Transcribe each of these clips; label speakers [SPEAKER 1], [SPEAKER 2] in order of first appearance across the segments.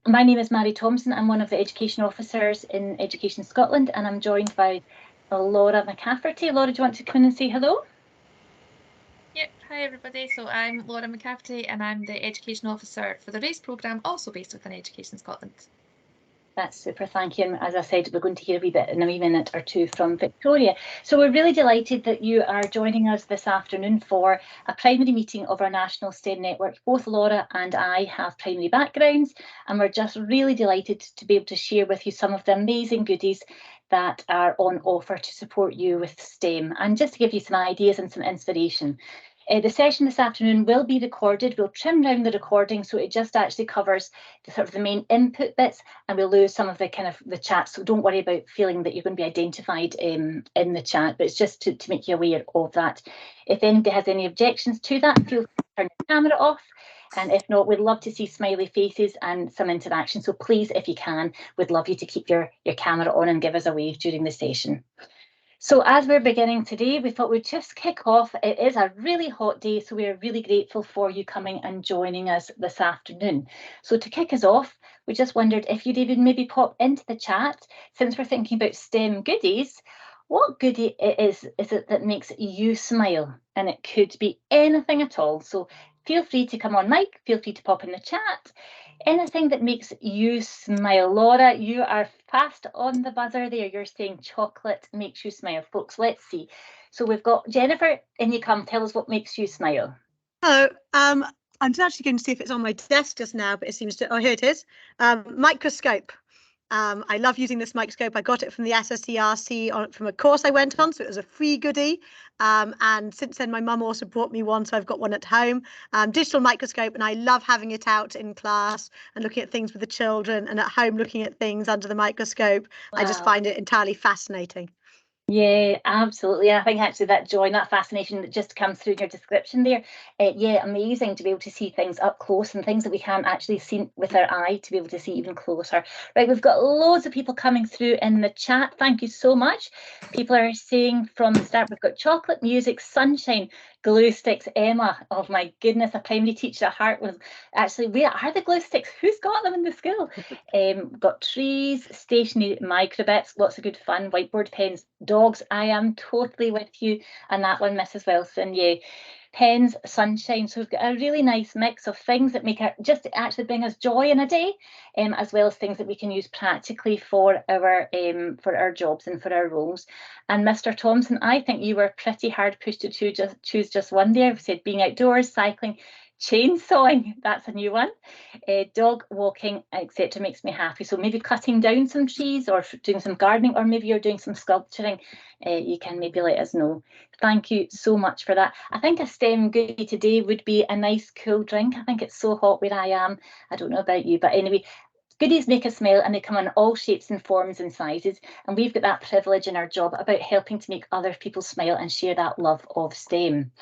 [SPEAKER 1] My name is Mary Thompson. I'm one of the education officers in Education Scotland, and I'm joined by Laura McCafferty. Laura, do you want to come in and say hello?
[SPEAKER 2] Yep, hi everybody. So I'm Laura McCafferty and I'm the Education Officer for the RAISE programme, also based within Education Scotland.
[SPEAKER 1] That's super, thank you. And as I said, we're going to hear a wee bit in a wee minute or two from Victoria. So we're really delighted that you are joining us this afternoon for a primary meeting of our National STEM Network. Both Laura and I have primary backgrounds, and we're just really delighted to be able to share with you some of the amazing goodies that are on offer to support you with STEM, and just to give you some ideas and some inspiration. The session this afternoon will be recorded. We'll trim down the recording so it just actually covers the main input bits, and we'll lose some of the the chat. So don't worry about feeling that you're going to be identified in the chat, but it's just to make you aware of that. If anybody has any objections to that, feel free to turn your camera off. And if not, we'd love to see smiley faces and some interaction. So please, if you can, we'd love you to keep your camera on and give us a wave during the session. So as we're beginning today, we thought we'd just kick off. It is a really hot day, so we are really grateful for you coming and joining us this afternoon. So to kick us off, we just wondered if you'd even maybe pop into the chat, since we're thinking about STEM goodies, what goodie is it that makes you smile? And it could be anything at all. So feel free to come on mic, feel free to pop in the chat. Anything that makes you smile. Laura, you are fast on the buzzer there. You're saying chocolate makes you smile. Folks, let's see. So we've got Jennifer, in you come. Tell us what makes you smile.
[SPEAKER 3] Hello. I'm actually going to see if it's on my desk just now, but it seems to, oh, here it is. Microscope. I love using this microscope. I got it from the SSERC from a course I went on, so it was a free goodie. And since then, my mum also brought me one, so I've got one at home. Digital microscope, and I love having it out in class and looking at things with the children, and at home looking at things under the microscope. Wow. I just find it entirely fascinating.
[SPEAKER 1] Yeah, absolutely. And I think actually that joy and that fascination that just comes through in your description there, yeah, amazing to be able to see things up close and things that we can't actually see with our eye, to be able to see even closer. Right, we've got loads of people coming through in the chat. Thank you so much. People are saying from the start, we've got chocolate, music, sunshine, glue sticks. Emma, oh my goodness, a primary teacher at heart was actually, where are the glue sticks? Who's got them in the school? Got trees, stationery, microbits, lots of good fun, whiteboard pens, dogs. I am totally with you on that one, Mrs. Wilson. Yeah, pens, sunshine. So we've got a really nice mix of things that make it just actually bring us joy in a day, as well as things that we can use practically for our jobs and for our roles. And Mr. Thompson, I think you were pretty hard pushed to choose just one there. We said being outdoors, cycling, chainsawing, that's a new one. Dog walking, etc. makes me happy. So maybe cutting down some trees or doing some gardening, or maybe you're doing some sculpturing. You can maybe let us know. Thank you so much for that. I think a STEM goodie today would be a nice cool drink. I think it's so hot where I am. I don't know about you, but anyway, goodies make us smile, and they come in all shapes and forms and sizes. And we've got that privilege in our job about helping to make other people smile and share that love of STEM.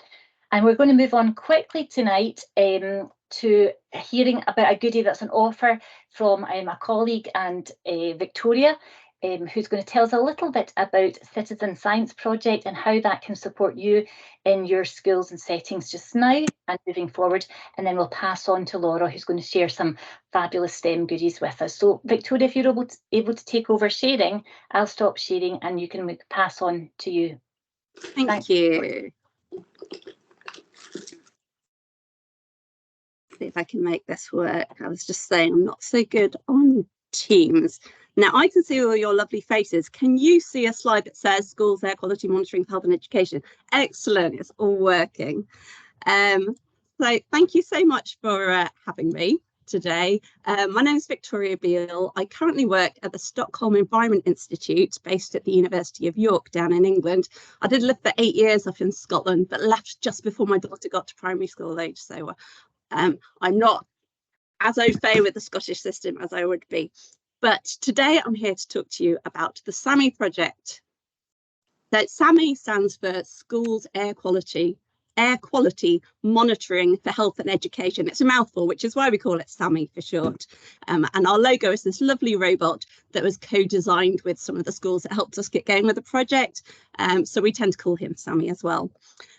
[SPEAKER 1] And we're going to move on quickly tonight to hearing about a goodie that's on offer from a colleague and Victoria, who's going to tell us a little bit about Citizen Science Project and how that can support you in your schools and settings just now and moving forward. And then we'll pass on to Laura, who's going to share some fabulous STEM goodies with us. So Victoria, if you're able to take over sharing, I'll stop sharing and you can pass on to you.
[SPEAKER 4] Thank you. See if I can make this work. I was just saying I'm not so good on Teams. Now I can see all your lovely faces. Can you see a slide that says schools air quality monitoring for health and education? Excellent, it's all working. So thank you so much for having me today. My name is Victoria Beale. I currently work at the Stockholm Environment Institute based at the University of York down in England. I did live for 8 years up in Scotland, but left just before my daughter got to primary school age. So I'm not as au fait with the Scottish system as I would be. But today I'm here to talk to you about the SAMI project. So SAMI stands for Schools Air Quality Air Quality Monitoring for Health and Education. It's a mouthful, which is why we call it SAMI for short. And our logo is this lovely robot that was co-designed with some of the schools that helped us get going with the project. So we tend to call him SAMI as well.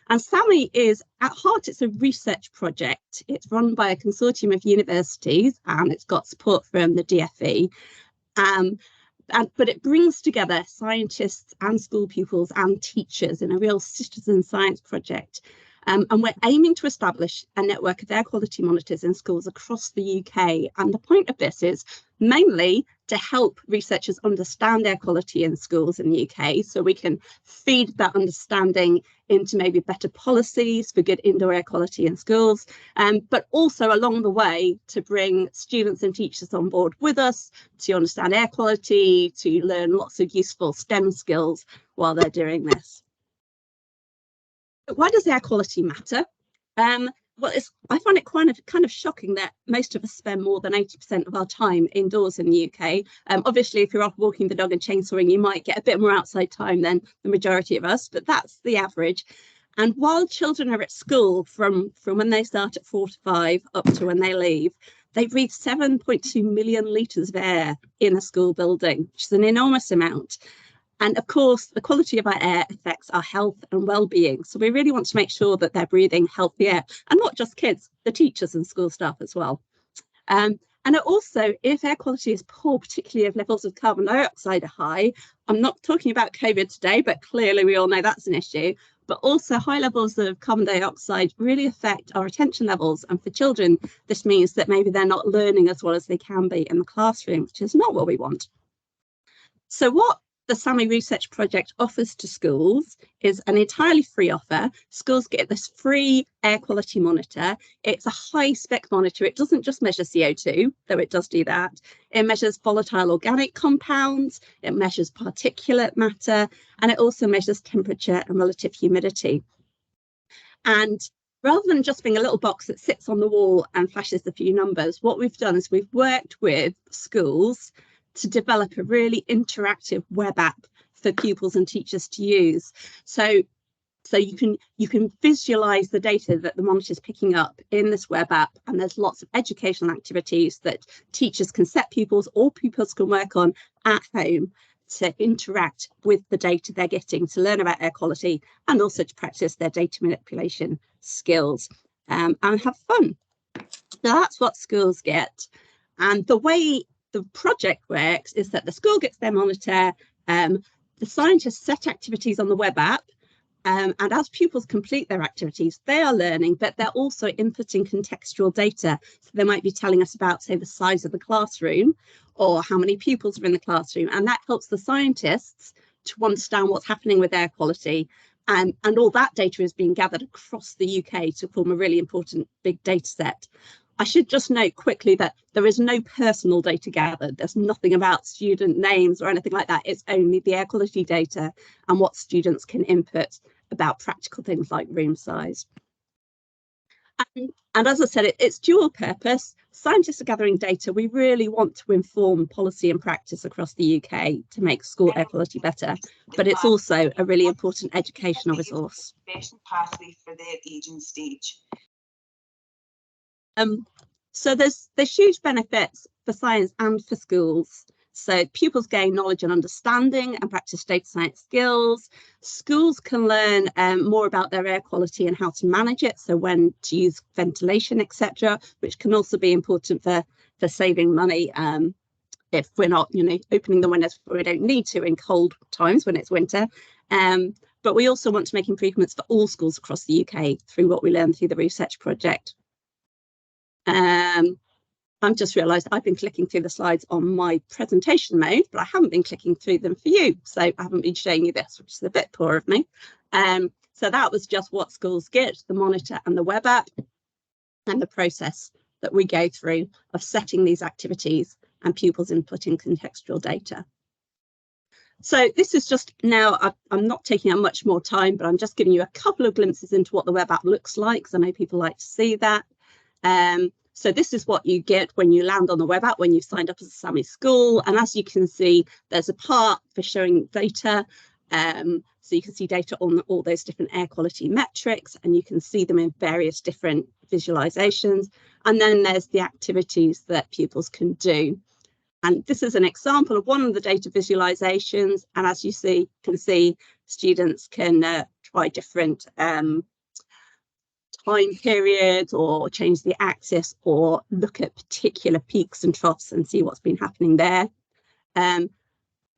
[SPEAKER 4] And SAMI is, at heart, it's a research project. It's run by a consortium of universities, and it's got support from the DFE. But it brings together scientists and school pupils and teachers in a real citizen science project. And we're aiming to establish a network of air quality monitors in schools across the UK. And the point of this is mainly to help researchers understand air quality in schools in the UK, so we can feed that understanding into maybe better policies for good indoor air quality in schools, but also along the way to bring students and teachers on board with us to understand air quality, to learn lots of useful STEM skills while they're doing this. But why does air quality matter? Well, I find it kind of shocking that most of us spend more than 80% of our time indoors in the UK. Obviously, if you're off walking the dog and chainsawing, you might get a bit more outside time than the majority of us, but that's the average. And while children are at school from when they start at 4 to 5 up to when they leave, they breathe 7.2 million litres of air in a school building, which is an enormous amount. And of course, the quality of our air affects our health and well-being. So we really want to make sure that they're breathing healthy air, and not just kids, the teachers and school staff as well. And also, if air quality is poor, particularly if levels of carbon dioxide are high, I'm not talking about COVID today, but clearly we all know that's an issue. But also high levels of carbon dioxide really affect our attention levels. And for children, this means that maybe they're not learning as well as they can be in the classroom, which is not what we want. So what the SAMI research project offers to schools is an entirely free offer. Schools get this free air quality monitor. It's a high spec monitor. It doesn't just measure CO2, though it does do that. It measures volatile organic compounds, it measures particulate matter, and it also measures temperature and relative humidity. And rather than just being a little box that sits on the wall and flashes a few numbers, what we've done is we've worked with schools to develop a really interactive web app for pupils and teachers to use. So you can visualize the data that the monitor is picking up in this web app, and there's lots of educational activities that teachers can set pupils or pupils can work on at home to interact with the data they're getting, to learn about air quality and also to practice their data manipulation skills and have fun. So that's what schools get. And the way the project works is that the school gets their monitor, the scientists set activities on the web app, and as pupils complete their activities, they are learning, but they're also inputting contextual data. So they might be telling us about, say, the size of the classroom or how many pupils are in the classroom, and that helps the scientists to understand what's happening with air quality. And all that data is being gathered across the UK to form a really important big data set. I should just note quickly that there is no personal data gathered. There's nothing about student names or anything like that. It's only the air quality data and what students can input about practical things like room size. And as I said, it's dual purpose. Scientists are gathering data. We really want to inform policy and practice across the UK to make school air quality better, but it's also a really important educational resource.
[SPEAKER 5] Pathway for their aging stage.
[SPEAKER 4] So there's huge benefits for science and for schools. So pupils gain knowledge and understanding and practice data science skills. Schools can learn more about their air quality and how to manage it, so when to use ventilation, etc., which can also be important for saving money if we're not, opening the windows where we don't need to in cold times when it's winter. But we also want to make improvements for all schools across the UK through what we learned through the research project. I've just realised I've been clicking through the slides on my presentation mode, but I haven't been clicking through them for you. So I haven't been showing you this, which is a bit poor of me. So that was just what schools get, the monitor and the web app, and the process that we go through of setting these activities and pupils inputting contextual data. So this is just now, I'm not taking up much more time, but I'm just giving you a couple of glimpses into what the web app looks like, because I know people like to see that. So this is what you get when you land on the web app, when you've signed up as a SAMI school. And as you can see, there's a part for showing data, So you can see data on all those different air quality metrics, and you can see them in various different visualizations. And then there's the activities that pupils can do. And this is an example of one of the data visualizations. And as you can see, students can try different time periods, or change the axis, or look at particular peaks and troughs and see what's been happening there.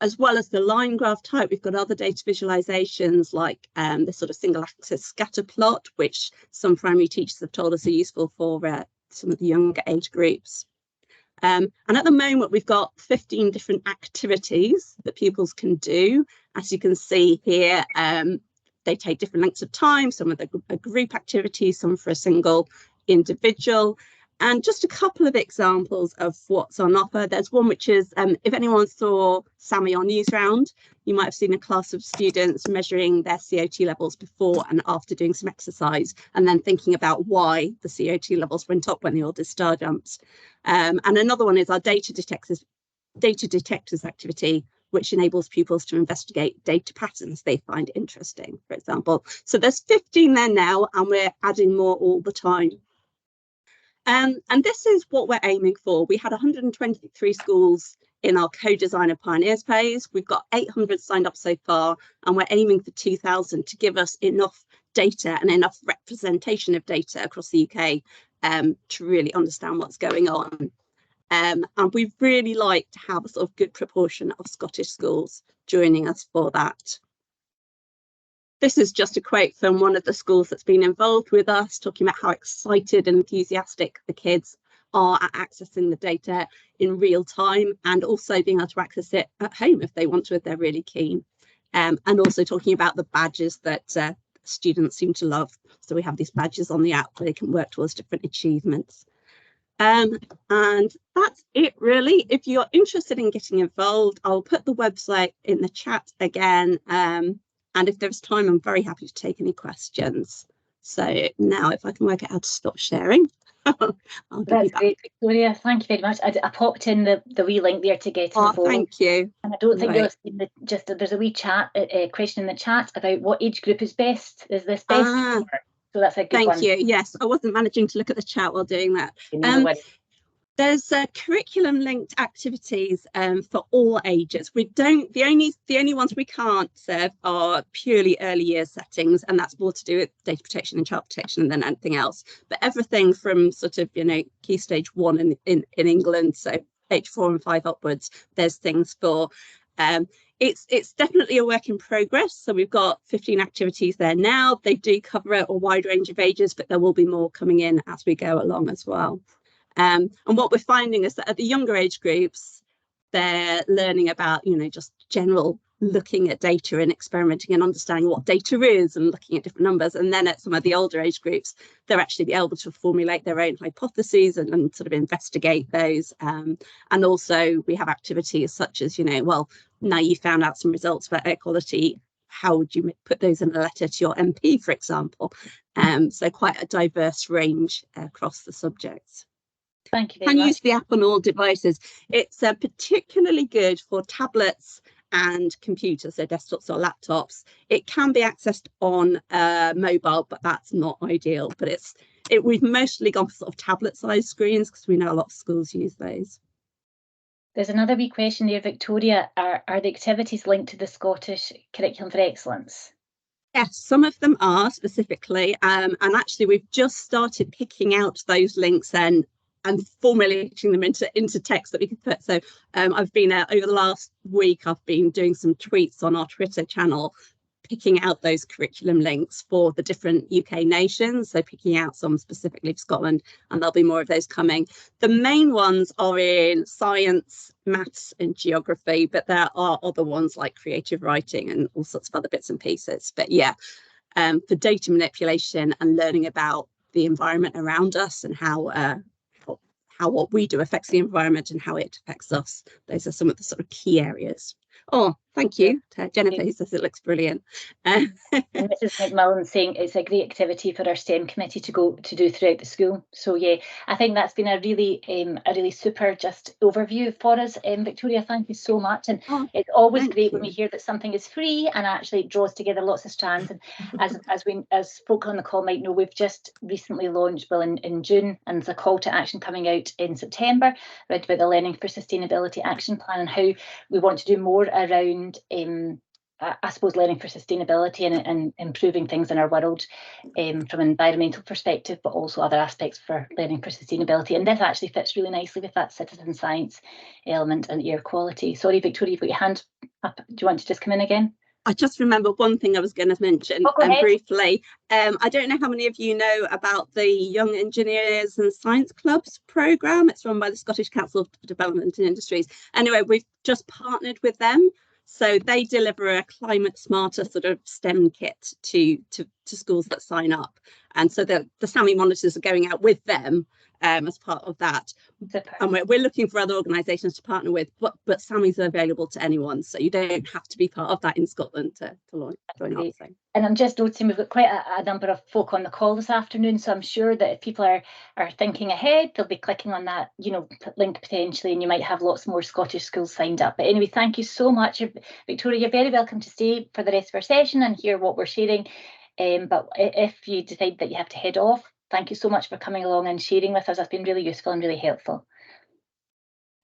[SPEAKER 4] As well as the line graph type, we've got other data visualizations like the sort of single axis scatter plot, which some primary teachers have told us are useful for some of the younger age groups. And at the moment, we've got 15 different activities that pupils can do. As you can see here, they take different lengths of time. Some of them are group activities, some for a single individual. And just a couple of examples of what's on offer. There's one which is, if anyone saw Sammy on Newsround, you might have seen a class of students measuring their CO2 levels before and after doing some exercise, and then thinking about why the CO2 levels went up when they all did star jumps. And another one is our data detectors activity, which enables pupils to investigate data patterns they find interesting, for example. So there's 15 there now, and we're adding more all the time. And this is what we're aiming for. We had 123 schools in our co-designer pioneers phase. We've got 800 signed up so far, and we're aiming for 2,000 to give us enough data and enough representation of data across the UK to really understand what's going on. And we'd really like to have a sort of good proportion of Scottish schools joining us for that. This is just a quote from one of the schools that's been involved with us, talking about how excited and enthusiastic the kids are at accessing the data in real time, and also being able to access it at home if they want to, if they're really keen. And also talking about the badges that students seem to love. So we have these badges on the app where they can work towards different achievements. And that's it, really. If you're interested in getting involved, I'll put the website in the chat again. And if there's time, I'm very happy to take any questions. So now if I can work out how to stop sharing.
[SPEAKER 1] That's great, Victoria. Thank you very much. I popped in the wee link there to get involved.
[SPEAKER 4] Thank you.
[SPEAKER 1] And I don't think there's a wee chat question in the chat about what age group is best. Is this best? So that's a good one.
[SPEAKER 4] Thank you. Yes, I wasn't managing to look at the chat while doing that. There's curriculum linked activities for all ages. The only ones we can't serve are purely early years settings, and that's more to do with data protection and child protection than anything else. But everything from sort of, key stage 1 in England, so age 4 and 5 upwards, there's things for. It's definitely a work in progress. So we've got 15 activities there now. They do cover a wide range of ages, but there will be more coming in as we go along as well. And what we're finding is that at the younger age groups, they're learning about, just general looking at data and experimenting and understanding what data is and looking at different numbers. And then at some of the older age groups, they're actually able to formulate their own hypotheses and sort of investigate those. And also we have activities such as, now you found out some results about air quality. How would you put those in a letter to your MP, for example? So quite a diverse range across the subjects.
[SPEAKER 1] Thank you very much.
[SPEAKER 4] Use the app on all devices. It's particularly good for tablets and computers, so desktops or laptops. It can be accessed on mobile, but that's not ideal. But we've mostly gone for sort of tablet-sized screens because we know a lot of schools use those.
[SPEAKER 1] There's another wee question there, Victoria. Are the activities linked to the Scottish Curriculum for Excellence?
[SPEAKER 4] Yes, some of them are specifically, and actually we've just started picking out those links and formulating them into text that we can put. So I've been over the last week, I've been doing some tweets on our Twitter channel, picking out those curriculum links for the different UK nations. So picking out some specifically for Scotland, and there'll be more of those coming. The main ones are in science, maths and geography, but there are other ones like creative writing and all sorts of other bits and pieces. But yeah, for data manipulation and learning about the environment around us and how what we do affects the environment and how it affects us. Those are some of the sort of key areas. Oh, Thank you to Jennifer, who says it looks brilliant.
[SPEAKER 1] And Mrs. McMillan saying it's a great activity for our STEM committee to do throughout the school. So yeah, I think that's been a really super just overview for us. Victoria, thank you so much. And it's always great when we hear that something is free and actually it draws together lots of strands. And as folk on the call might know, we've just recently launched, well, in June, and there's a call to action coming out in September about the Learning for Sustainability Action Plan and how we want to do more around I suppose learning for sustainability and improving things in our world from an environmental perspective, but also other aspects for learning for sustainability. And this actually fits really nicely with that citizen science element and air quality. Sorry, Victoria, you've got your hand up. Do you want to just come in again?
[SPEAKER 4] I just remember one thing I was going to mention briefly. I don't know how many of you know about the Young Engineers and Science Clubs programme. It's run by the Scottish Council for Development and Industries. Anyway, we've just partnered with them. So they deliver a climate smarter sort of STEM kit to schools that sign up. And so the SAMI monitors are going out with them as part of that. And we're looking for other organisations to partner with, but SAMIs are available to anyone. So you don't have to be part of that in Scotland to join up. So.
[SPEAKER 1] And I'm just noticing we've got quite a number of folk on the call this afternoon. So I'm sure that if people are thinking ahead, they'll be clicking on that, link potentially, and you might have lots more Scottish schools signed up. But anyway, thank you so much. Victoria, you're very welcome to stay for the rest of our session and hear what we're sharing. But if you decide that you have to head off, thank you so much for coming along and sharing with us. That's been really useful and really helpful.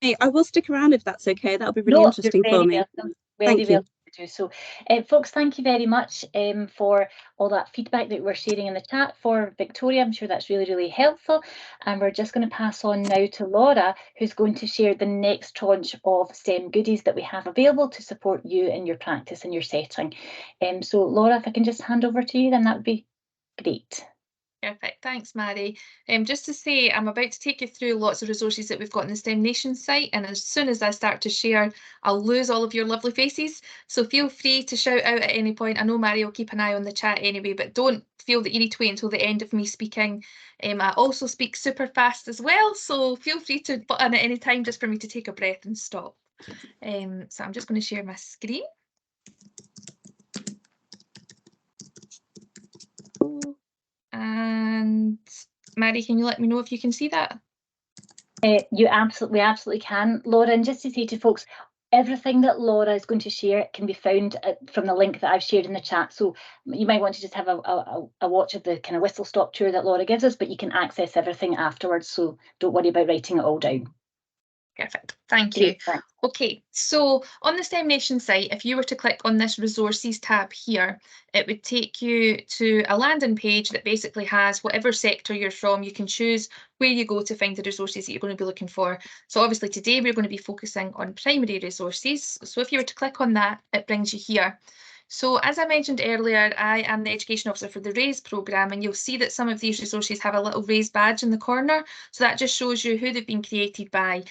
[SPEAKER 4] Hey, I will stick around if that's okay. That'll be really interesting for me.
[SPEAKER 1] Thank you. So, folks, thank you very much for all that feedback that we're sharing in the chat for Victoria. I'm sure that's really, really helpful. And we're just going to pass on now to Laura, who's going to share the next tranche of STEM goodies that we have available to support you in your practice and your setting. So, Laura, if I can just hand over to you, then that would be great.
[SPEAKER 2] Perfect, thanks Mary. Just to say, I'm about to take you through lots of resources that we've got on the STEM Nation site, and as soon as I start to share, I'll lose all of your lovely faces. So feel free to shout out at any point. I know Mary will keep an eye on the chat anyway, but don't feel that you need to wait until the end of me speaking. I also speak super fast as well, so feel free to button at any time just for me to take a breath and stop. So I'm just going to share my screen. And Mary, can you let me know if you can see that?
[SPEAKER 1] We absolutely can, Laura. And just to say to folks, everything that Laura is going to share can be found from the link that I've shared in the chat. So you might want to just have a watch of the kind of whistle stop tour that Laura gives us, but you can access everything afterwards. So don't worry about writing it all down.
[SPEAKER 2] Perfect, thank you. Okay, so on the STEM Nation site, if you were to click on this resources tab here, it would take you to a landing page that basically has whatever sector you're from. You can choose where you go to find the resources that you're going to be looking for. So obviously today we're going to be focusing on primary resources. So if you were to click on that, it brings you here. So as I mentioned earlier, I am the Education Officer for the RAISE programme, and you'll see that some of these resources have a little RAISE badge in the corner. So that just shows you who they've been created by.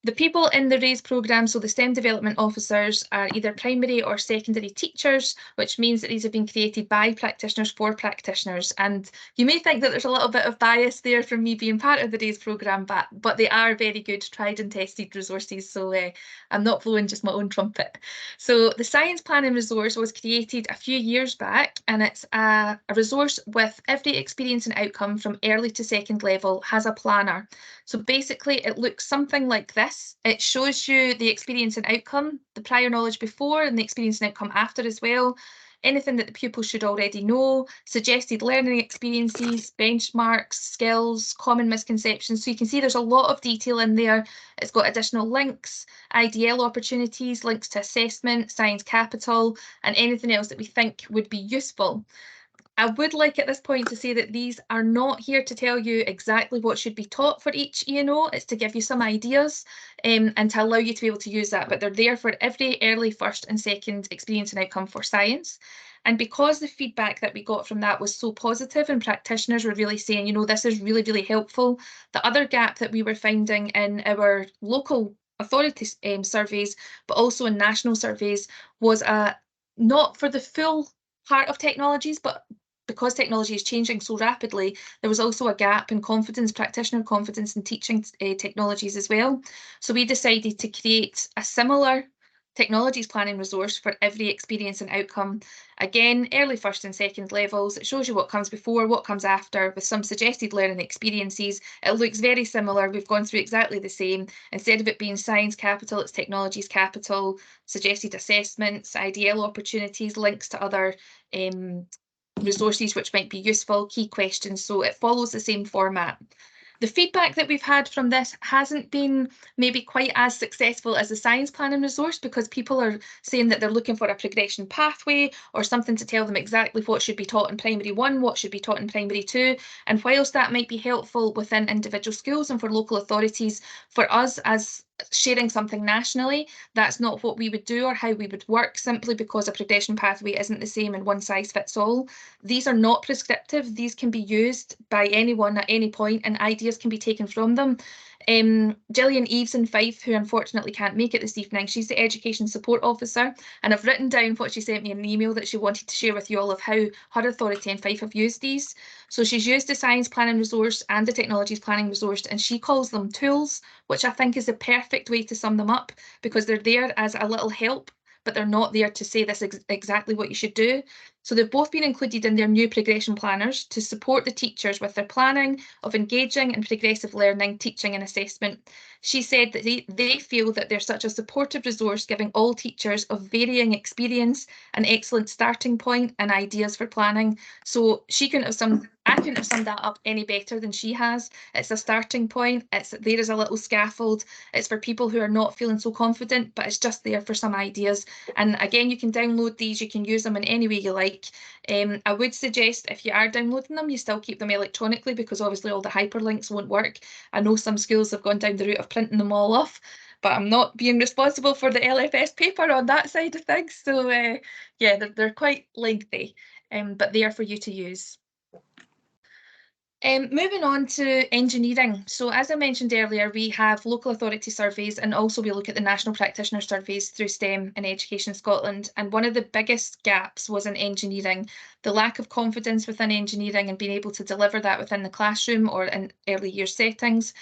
[SPEAKER 2] The people in the RAISE programme, so the STEM development officers, are either primary or secondary teachers, which means that these have been created by practitioners for practitioners. And you may think that there's a little bit of bias there from me being part of the RAISE programme, but they are very good, tried and tested resources, so I'm not blowing just my own trumpet. So the Science Planning resource was created a few years back, and it's a resource with every experience and outcome from early to second level has a planner. So basically it looks something like this. It shows you the experience and outcome, the prior knowledge before and the experience and outcome after as well, anything that the pupil should already know, suggested learning experiences, benchmarks, skills, common misconceptions. So you can see there's a lot of detail in there. It's got additional links, IDL opportunities, links to assessment, science capital, and anything else that we think would be useful. I would like at this point to say that these are not here to tell you exactly what should be taught for each ENO. It's to give you some ideas and to allow you to be able to use that, but they're there for every early first and second experience and outcome for science. And because the feedback that we got from that was so positive and practitioners were really saying, you know, this is really, really helpful. The other gap that we were finding in our local authority surveys, but also in national surveys, was not for the full part of technologies, but because technology is changing so rapidly, there was also a gap in confidence, practitioner confidence in teaching technologies as well. So we decided to create a similar technologies planning resource for every experience and outcome. Again, early first and second levels, it shows you what comes before, what comes after, with some suggested learning experiences. It looks very similar. We've gone through exactly the same. Instead of it being science capital, it's technologies capital, suggested assessments, IDL opportunities, links to other resources which might be useful, key questions. So it follows the same format. The feedback that we've had from this hasn't been maybe quite as successful as the science planning resource, because people are saying that they're looking for a progression pathway or something to tell them exactly what should be taught in primary 1, what should be taught in primary 2. And whilst that might be helpful within individual schools and for local authorities, for us as sharing something nationally, that's not what we would do or how we would work, simply because a progression pathway isn't the same and one size fits all. These are not prescriptive. These can be used by anyone at any point and ideas can be taken from them. Gillian Eves in Fife, who unfortunately can't make it this evening, she's the Education Support Officer, and I've written down what she sent me in an email that she wanted to share with you all of how her authority in Fife have used these. So she's used the science planning resource and the technologies planning resource, and she calls them tools, which I think is the perfect way to sum them up, because they're there as a little help, but they're not there to say this is exactly what you should do. So they've both been included in their new progression planners to support the teachers with their planning of engaging and progressive learning, teaching and assessment. She said that they feel that they're such a supportive resource, giving all teachers of varying experience an excellent starting point and ideas for planning. So I couldn't have summed that up any better than she has. It's a starting point. There is a little scaffold. It's for people who are not feeling so confident, but it's just there for some ideas. And again, you can download these, you can use them in any way you like. I would suggest if you are downloading them, you still keep them electronically, because obviously all the hyperlinks won't work. I know some schools have gone down the route of printing them all off, but I'm not being responsible for the LFS paper on that side of things. So yeah, they're quite lengthy, but they are for you to use. Moving on to engineering. So as I mentioned earlier, we have local authority surveys, and also we look at the national practitioner surveys through STEM in Education Scotland. And one of the biggest gaps was in engineering, the lack of confidence within engineering and being able to deliver that within the classroom or in early year settings.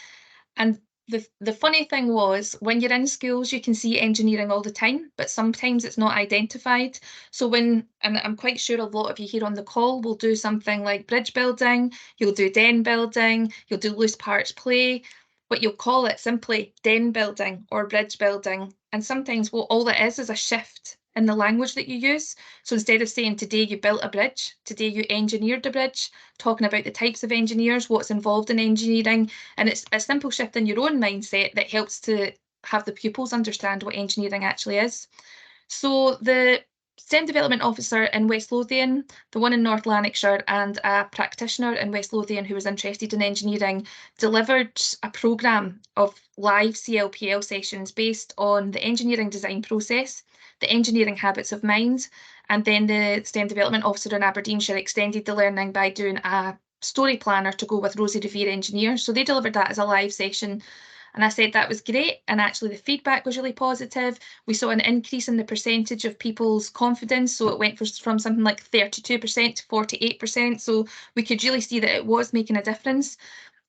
[SPEAKER 2] And the funny thing was, when you're in schools, you can see engineering all the time, but sometimes it's not identified. So and I'm quite sure a lot of you here on the call will do something like bridge building, you'll do den building, you'll do loose parts play, but you'll call it simply den building or bridge building. And sometimes all it is a shift in the language that you use. So instead of saying today you built a bridge, today you engineered a bridge, talking about the types of engineers, what's involved in engineering. And it's a simple shift in your own mindset that helps to have the pupils understand what engineering actually is. So the STEM Development Officer in West Lothian, the one in North Lanarkshire, and a practitioner in West Lothian who was interested in engineering delivered a programme of live CLPL sessions based on the engineering design process, the engineering habits of mind, and then the STEM Development Officer in Aberdeenshire extended the learning by doing a story planner to go with Rosie Revere Engineer. So they delivered that as a live session. And I said that was great, and actually the feedback was really positive. We saw an increase in the percentage of people's confidence, so it went from something like 32% to 48%, so we could really see that it was making a difference.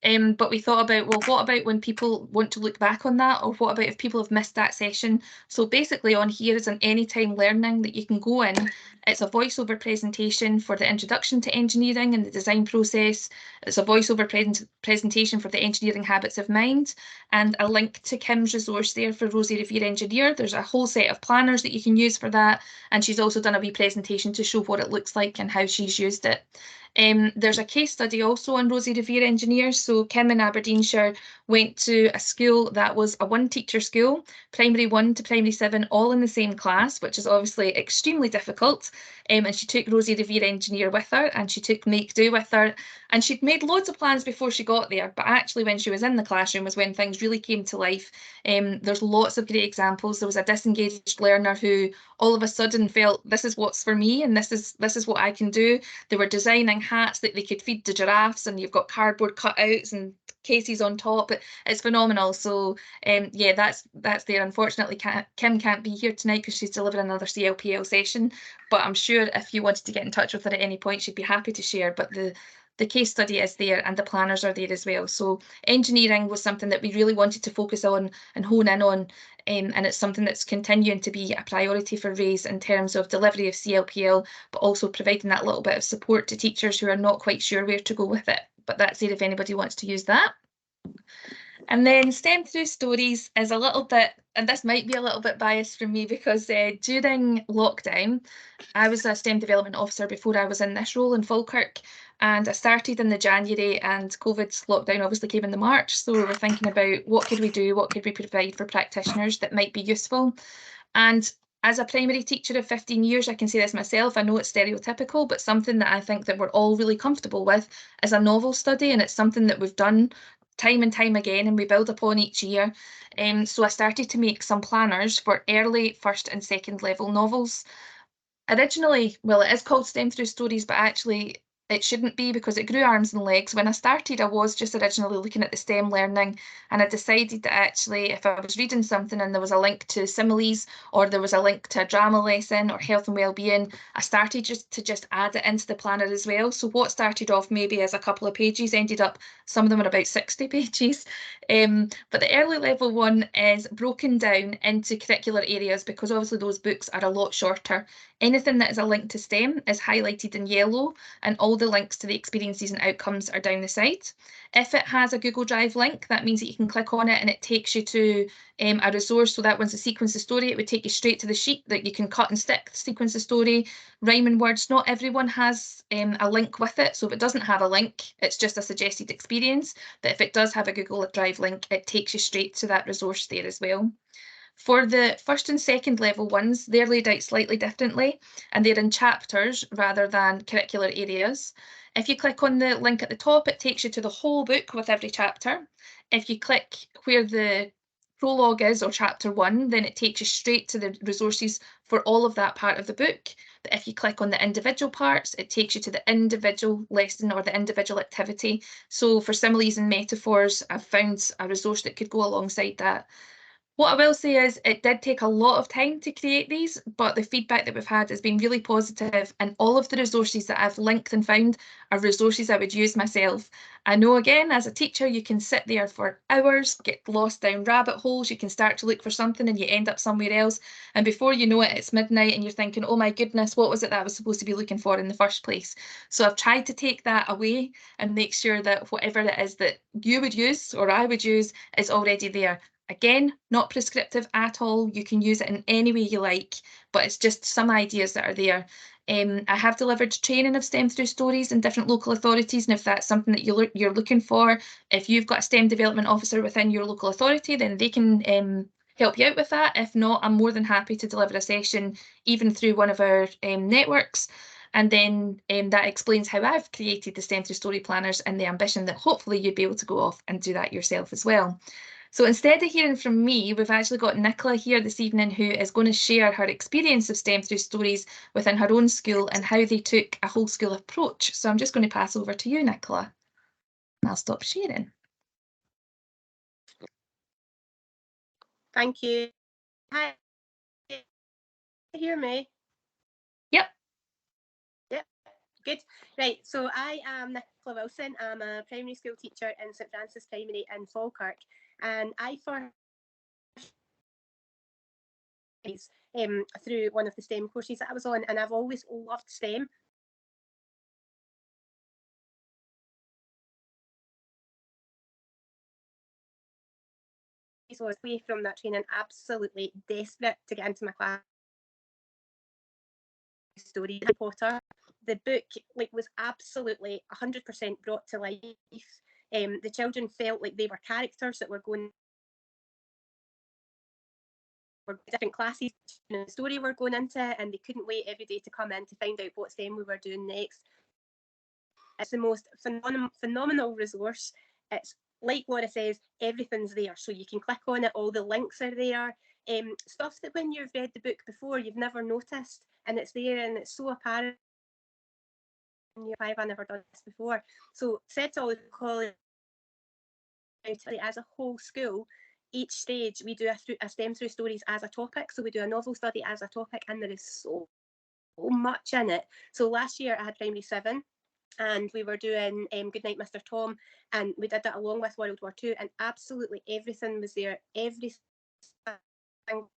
[SPEAKER 2] But we thought about, well, what about when people want to look back on that, or what about if people have missed that session? So basically on here is an anytime learning that you can go in. It's a voiceover presentation for the introduction to engineering and the design process. It's a voiceover presentation for the engineering habits of mind, and a link to Kim's resource there for Rosie Revere Engineer. There's a whole set of planners that you can use for that, and she's also done a wee presentation to show what it looks like and how she's used it. There's a case study also on Rosie Revere Engineer. So Kim in Aberdeenshire went to a school that was a one-teacher school, primary 1 to primary 7, all in the same class, which is obviously extremely difficult. And she took Rosie Revere Engineer with her, and she took Make Do with her. And she'd made loads of plans before she got there, but actually when she was in the classroom was when things really came to life. There's lots of great examples. There was a disengaged learner who all of a sudden felt, this is what's for me, and this is what I can do. They were designing hats that they could feed to giraffes, and you've got cardboard cutouts and cases on top. It's phenomenal. So yeah, that's there. Unfortunately, Kim can't be here tonight because she's delivering another CLPL session, but I'm sure if you wanted to get in touch with her at any point, she'd be happy to share. But the case study is there and the planners are there as well. So engineering was something that we really wanted to focus on and hone in on, and it's something that's continuing to be a priority for RAISE in terms of delivery of CLPL, but also providing that little bit of support to teachers who are not quite sure where to go with it. But that's there if anybody wants to use that. And then STEM Through Stories is a little bit, and this might be a little bit biased from me because during lockdown, I was a STEM development officer before I was in this role in Falkirk, and I started in the January, and COVID's lockdown obviously came in the March. So we were thinking about what could we do, what could we provide for practitioners that might be useful. And as a primary teacher of 15 years, I can say this myself, I know it's stereotypical, but something that I think that we're all really comfortable with is a novel study, and it's something that we've done time and time again, and we build upon each year. So I started to make some planners for early first and second level novels. Originally, well, it is called STEM Through Stories, but actually it shouldn't be because it grew arms and legs. When I started, I was just originally looking at the STEM learning, and I decided that actually if I was reading something and there was a link to similes, or there was a link to a drama lesson or health and well-being, I started just add it into the planner as well. So what started off maybe as a couple of pages ended up, some of them are about 60 pages. But the early level one is broken down into curricular areas because obviously those books are a lot shorter. Anything that is a link to STEM is highlighted in yellow, and all the links to the experiences and outcomes are down the side. If it has a Google Drive link, that means that you can click on it and it takes you to a resource. So that one's a sequence of story. It would take you straight to the sheet that you can cut and stick the sequence of story, rhyming words. Not everyone has a link with it. So if it doesn't have a link, it's just a suggested experience. But if it does have a Google Drive link, it takes you straight to that resource there as well. For the first and second level ones, they're laid out slightly differently, and they're in chapters rather than curricular areas. If you click on the link at the top, it takes you to the whole book with every chapter. If you click where the prologue is, or chapter 1, then it takes you straight to the resources for all of that part of the book. But if you click on the individual parts, it takes you to the individual lesson or the individual activity. So for similes and metaphors, I've found a resource that could go alongside that. What I will say is it did take a lot of time to create these, but the feedback that we've had has been really positive, and all of the resources that I've linked and found are resources I would use myself. I know, again, as a teacher, you can sit there for hours, get lost down rabbit holes, you can start to look for something and you end up somewhere else, and before you know it, it's midnight and you're thinking, oh my goodness, what was it that I was supposed to be looking for in the first place? So I've tried to take that away and make sure that whatever it is that you would use or I would use is already there. Again, not prescriptive at all. You can use it in any way you like, but it's just some ideas that are there. I have delivered training of STEM Through Stories in different local authorities, and if that's something that you're looking for, if you've got a STEM development officer within your local authority, then they can help you out with that. If not, I'm more than happy to deliver a session even through one of our networks. And then that explains how I've created the STEM Through Story planners, and the ambition that hopefully you'd be able to go off and do that yourself as well. So instead of hearing from me, we've actually got Nicola here this evening, who is going to share her experience of STEM Through Stories within her own school and how they took a whole school approach. So I'm just going to pass over to you, Nicola, and I'll stop sharing.
[SPEAKER 6] Thank you. Hi, can you hear me?
[SPEAKER 2] Yep.
[SPEAKER 6] Yep, good. Right, so I am Nicola Wilson. I'm a primary school teacher in St Francis Primary in Falkirk, and I first through one of the STEM courses that I was on, and I've always loved STEM. So I was away from that training, absolutely desperate to get into my class. Story, Harry Potter, the book was absolutely 100% brought to life. The children felt like they were characters that were going for different classes in the story we're going into, and they couldn't wait every day to come in to find out what STEM we were doing next. It's the most phenomenal resource. It's like Laura says, everything's there, so you can click on it, all the links are there, stuff that when you've read the book before you've never noticed, and it's there and it's so apparent. I've never done this before. So said to all the college, as a whole school, each stage we do a STEM Through Stories as a topic. So we do a novel study as a topic, and there is so much in it. So last year I had primary 7, and we were doing Goodnight Mr. Tom, and we did that along with World War II, and absolutely everything was there, every single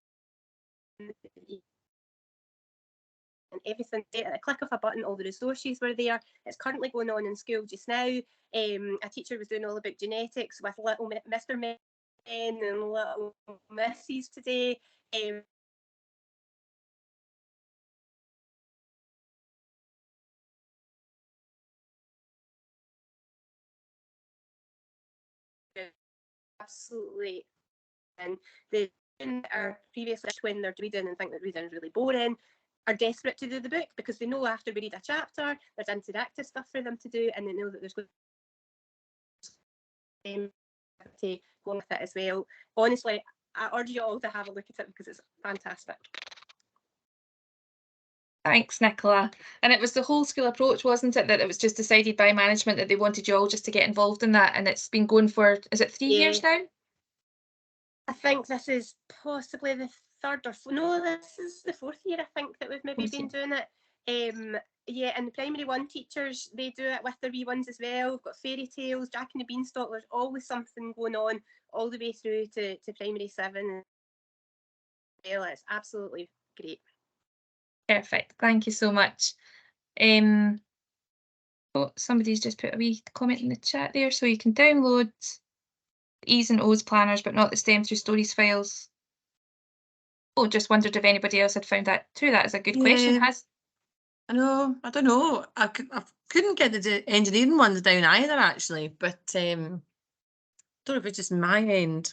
[SPEAKER 6] and everything at the click of a button. All the resources were there. It's currently going on in school just now. A teacher was doing all about genetics with little Mr. Men and little Mrs. today. Absolutely, and the are previously when they're reading and think that reading is really boring, are desperate to do the book because they know after we read a chapter there's interactive stuff for them to do, and they know that there's going to go with it as well. Honestly, I urge you all to have a look at it because it's fantastic.
[SPEAKER 2] Thanks, Nicola. And it was the whole school approach, wasn't it, that it was just decided by management that they wanted you all just to get involved in that, and it's been going for, is it 3 years now?
[SPEAKER 6] I think this is possibly the third or no, this is the 4th year, I think, that we've maybe been doing it. Yeah, and the primary 1 teachers, they do it with their wee ones as well. We've got fairy tales, Jack and the Beanstalk, there's always something going on all the way through to primary 7. Well, it's absolutely great.
[SPEAKER 2] Perfect, thank you so much. Oh, somebody's just put a wee comment in the chat there, so you can download E's and O's planners, but not the STEM Through Stories files. Oh, just wondered if anybody else had found that too. That is a good question.
[SPEAKER 7] I know, I don't know. I couldn't get the engineering ones down either, actually, but don't know if it's just my end.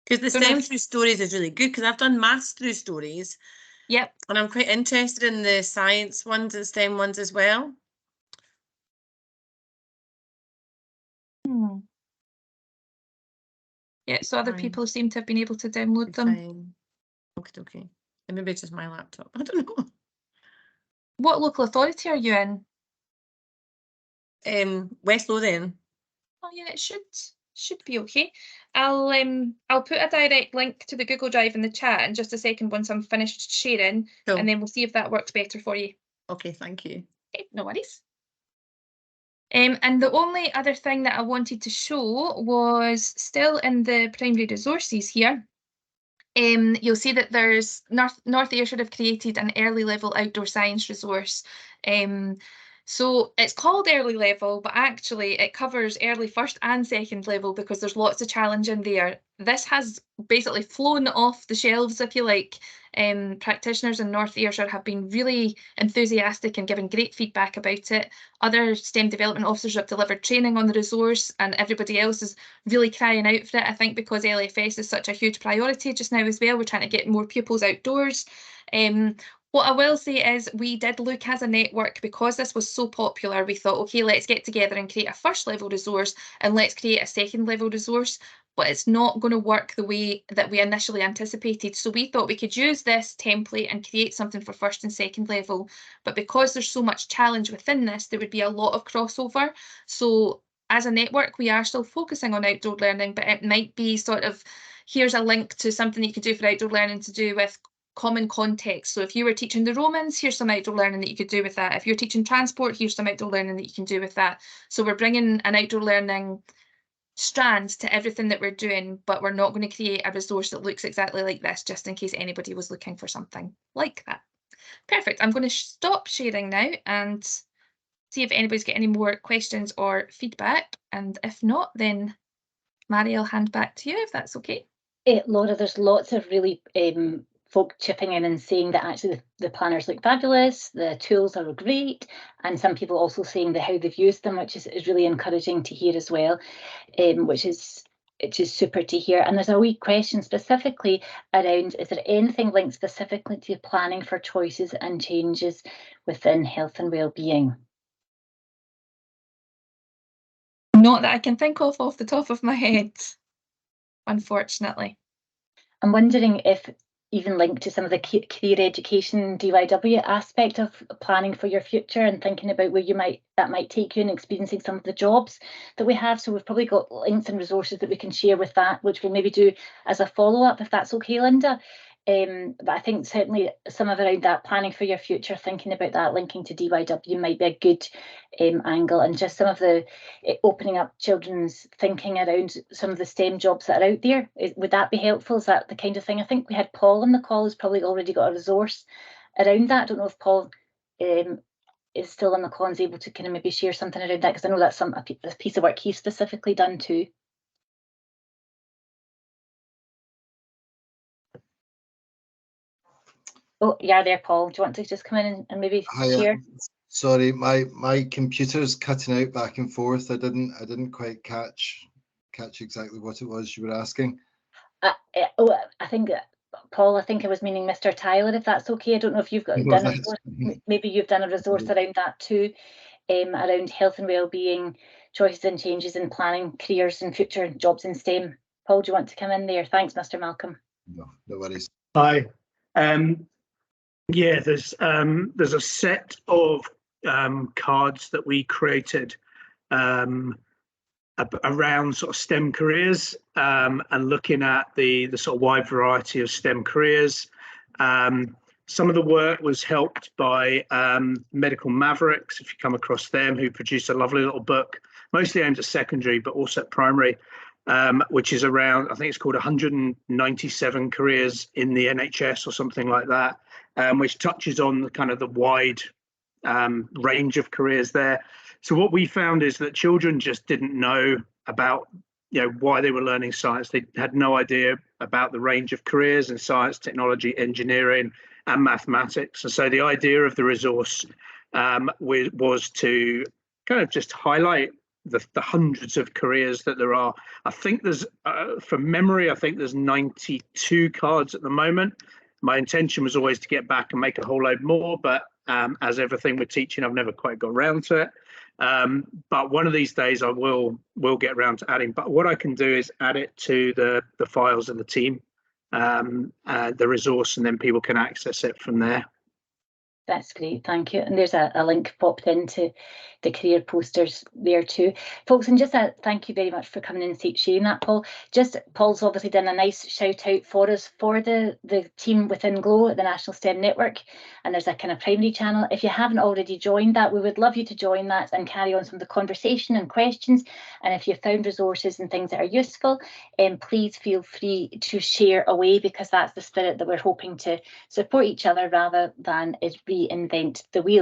[SPEAKER 7] Because the STEM Through Stories is really good, because I've done maths through stories.
[SPEAKER 2] Yep.
[SPEAKER 7] And I'm quite interested in the science ones and STEM ones as well.
[SPEAKER 2] Yeah, so other people seem to have been able to download them.
[SPEAKER 7] Fine. Okay. And maybe it's just my laptop. I don't know.
[SPEAKER 2] What local authority are you in?
[SPEAKER 7] West Lothian.
[SPEAKER 2] Oh yeah, it should be okay. I'll put a direct link to the Google Drive in the chat in just a second once I'm finished sharing,
[SPEAKER 7] Cool.
[SPEAKER 2] and then we'll see if that works better for you.
[SPEAKER 7] Okay, thank you.
[SPEAKER 2] Okay, no worries. And the only other thing that I wanted to show was still in the primary resources here. You'll see that there's North Ayrshire have created an early level outdoor science resource. So it's called early level, but actually it covers early first and second level because there's lots of challenge in there. This has basically flown off the shelves, if you like. Practitioners in North Ayrshire have been really enthusiastic and given great feedback about it. Other STEM development officers have delivered training on the resource, and everybody else is really crying out for it, I think, because LFS is such a huge priority just now as well. We're trying to get more pupils outdoors. What I will say is we did look as a network, because this was so popular, we thought, okay, let's get together and create a first level resource and let's create a second level resource, but it's not going to work the way that we initially anticipated. So we thought we could use this template and create something for first and second level, but because there's so much challenge within this, there would be a lot of crossover. So as a network, we are still focusing on outdoor learning, but it might be sort of, here's a link to something you could do for outdoor learning to do with common context. So if you were teaching the Romans, here's some outdoor learning that you could do with that. If you're teaching transport, here's some outdoor learning that you can do with that. So we're bringing an outdoor learning strand to everything that we're doing, but we're not going to create a resource that looks exactly like this, just in case anybody was looking for something like that. Perfect. I'm going to stop sharing now and see if anybody's got any more questions or feedback. And if not, then Mary, I'll hand back to you if that's okay.
[SPEAKER 1] Laura, there's lots of really folk chipping in and saying that actually the planners look fabulous, the tools are great, and some people also saying that how they've used them, which is really encouraging to hear as well, which is super to hear. And there's a wee question specifically around, is there anything linked specifically to planning for choices and changes within health and wellbeing?
[SPEAKER 2] Not that I can think of off the top of my head, unfortunately.
[SPEAKER 1] I'm wondering if even linked to some of the career education DYW aspect of planning for your future and thinking about where that might take you and experiencing some of the jobs that we have. So we've probably got links and resources that we can share with that, which we'll maybe do as a follow-up, if that's okay, Linda. But I think certainly some of around that planning for your future, thinking about that, linking to DYW might be a good angle, and just some of the opening up children's thinking around some of the STEM jobs that are out there. Would that be helpful? Is that the kind of thing? I think we had Paul on the call, who's probably already got a resource around that. I don't know if Paul is still on the call and is able to kind of maybe share something around that, because I know that's a piece of work he's specifically done too. Oh, yeah, there, Paul. Do you want to just come in and maybe share?
[SPEAKER 8] Sorry, my computer's cutting out back and forth. I didn't quite catch exactly what it was you were asking.
[SPEAKER 1] I think Paul, I think I was meaning Mr. Tyler, if that's okay. I don't know if you've got done a resource, maybe you've done a resource around that too, around health and well-being, choices and changes in planning careers and future jobs in STEM. Paul, do you want to come in there? Thanks, Mr. Malcolm.
[SPEAKER 8] No worries.
[SPEAKER 9] Hi. Yeah, there's a set of cards that we created around sort of STEM careers, and looking at the sort of wide variety of STEM careers. Some of the work was helped by Medical Mavericks, if you come across them, who produced a lovely little book, mostly aimed at secondary, but also at primary, which is around, I think it's called 197 careers in the NHS or something like that, which touches on the kind of the wide range of careers there. So what we found is that children just didn't know about, why they were learning science. They had no idea about the range of careers in science, technology, engineering, and mathematics. And so the idea of the resource was to kind of just highlight the hundreds of careers that there are. I think there's, from memory, I think there's 92 cards at the moment. My intention was always to get back and make a whole load more, but as everything we're teaching, I've never quite got around to it. But one of these days I will get around to adding. But what I can do is add it to the files of the team, the resource, and then people can access it from there.
[SPEAKER 1] That's great, thank you. And there's a link popped into the career posters there too. Folks, and just thank you very much for coming in and sharing that, Paul. Paul's obviously done a nice shout out for us for the team within GLOW, the National STEM Network, and there's a kind of primary channel. If you haven't already joined that, we would love you to join that and carry on some of the conversation and questions. And if you found resources and things that are useful, please feel free to share away, because that's the spirit that we're hoping to support each other rather than reinvent the wheel.